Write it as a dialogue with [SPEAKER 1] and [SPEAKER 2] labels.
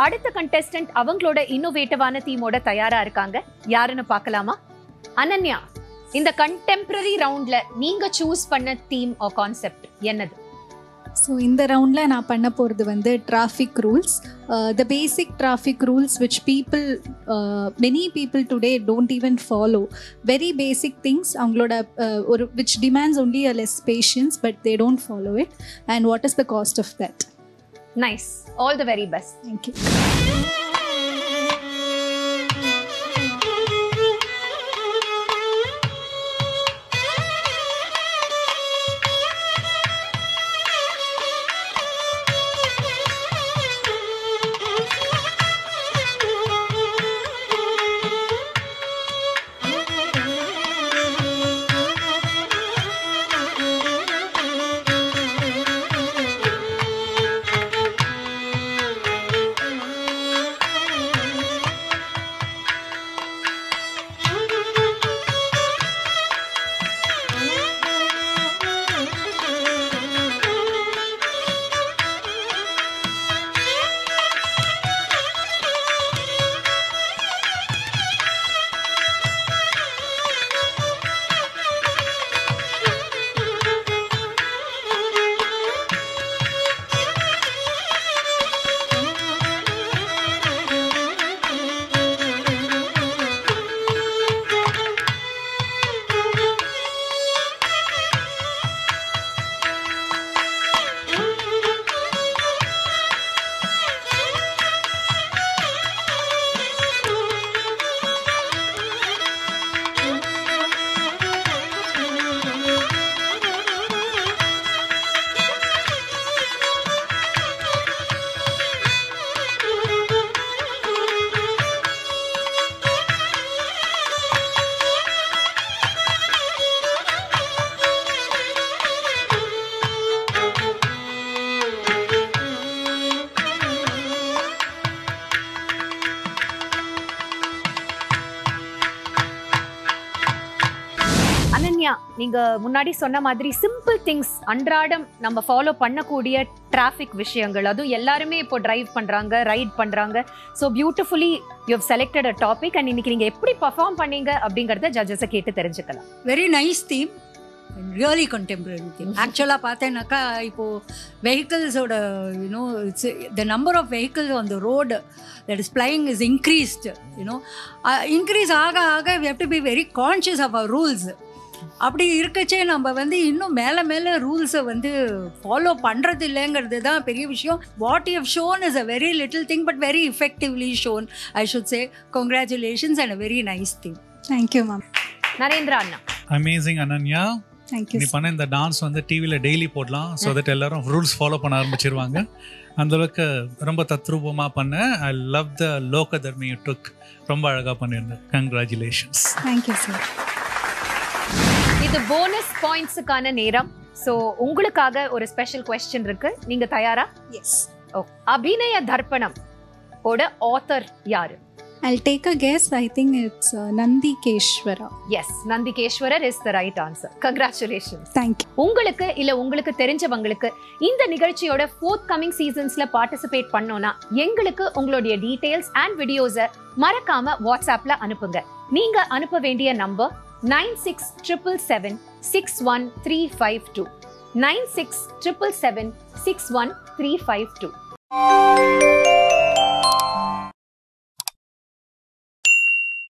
[SPEAKER 1] அடுத்த கண்டெஸ்டன்ட் அவங்களோட இன்னோவேட்டிவான தீமோட தயாரா இருக்காங்க. யாருன்னு பார்க்கலாமா? அனன்யா, இந்த கண்டெம்பரரி ரவுண்ட்ல நீங்க சூஸ் பண்ண தீம் ஆர் கான்செப்ட் என்னது?
[SPEAKER 2] ஸோ இந்த ரவுண்டில் நான் பண்ண போகிறது வந்து traffic rules. The basic traffic rules which many people today don't even follow. Very basic things அவங்களோட ஒரு which demands only a less patience but they don't follow it. And what is the cost of that?
[SPEAKER 1] Nice. All the very best.
[SPEAKER 2] Thank you.
[SPEAKER 1] Ananya, நீங்க முன்னாடி சொன்ன மாதிரி simple things, அன்றாடம் நம்ம follow பண்ணக்கூடிய traffic விஷயங்கள், அதுவும் எல்லாருமே இப்போ டிரைவ் பண்றாங்க, ரைட் பண்றாங்க. So beautifully you have selected a topic. And இன்னைக்கு நீங்க எப்படி பர்ஃபார்ம் பண்ணீங்க அப்படிங்கறத ஜட்ஜஸை கேட்டு தெரிஞ்சுக்கலாம்.
[SPEAKER 3] Very nice theme, really contemporary theme. ஆக்சுவலாக பார்த்தேன்னாக்கா இப்போது வெஹிக்கிள்ஸோட it's the number of vehicles on the road that is plying is increased. Increase ஆக ஆக we have to be very conscious of our rules. அப்படி இருக்கச்சே நம்ம வந்து இன்னும் மேலே மேலே ரூல்ஸை வந்து ஃபாலோ பண்ணுறது இல்லைங்கிறது தான் பெரிய விஷயம். What you have shown is a very little thing but very effectively shown. I should say congratulations and a very nice thing.
[SPEAKER 2] Thank you ma'am.
[SPEAKER 1] Narendra அண்ணா.
[SPEAKER 4] அமேசிங் அனன்யா.
[SPEAKER 2] தேங்க்யூ.
[SPEAKER 4] நீ பண்ண இந்த டான்ஸ் வந்து டிவியில் டெய்லி போடலாம். ஸோ தட் எல்லாரும் ரூல்ஸ் ஃபாலோ பண்ண ஆரம்பிச்சிருவாங்க. அந்தளவுக்கு ரொம்ப தத்ரூபமாக பண்ண. ஐ லவ் த லோக தர்மி யூ டுக். ரொம்ப அழகாக பண்ணியிருந்தேன். கங்க்ராச்சுலேஷன்ஸ்.
[SPEAKER 2] Thank you sir.
[SPEAKER 1] இது போனஸ் பாயிண்ட்ஸுக்கான நேரம். ஸோ உங்களுக்காக ஒரு ஸ்பெஷல் கொஸ்டின் இருக்கு. நீங்க தயாரா?
[SPEAKER 2] எஸ்.
[SPEAKER 1] அபிநய தர்ப்பணம் ஓட ஆத்தர் யாரு?
[SPEAKER 2] I'll take a guess. I think it's Nandikeshwara.
[SPEAKER 1] Yes, Nandikeshwara is the right answer. Congratulations.
[SPEAKER 2] Thank you.
[SPEAKER 1] உங்களுக்கு இல்ல உங்களுக்கு தெரிஞ்சவங்களுக்கு இந்த நிகழ்ச்சியோட ஃபோர்த் கமிங் சீசன்ஸ்ல பார்ட்டிசிபேட் பண்ணோம்னா எங்களுக்கு உங்களுடைய டீடைல்ஸ் அண்ட் வீடியோஸை மறக்காம வாட்ஸ்அப்ல அனுப்புங்க. நீங்க அனுப்ப வேண்டிய நம்பர் 9677761352. 9677761352.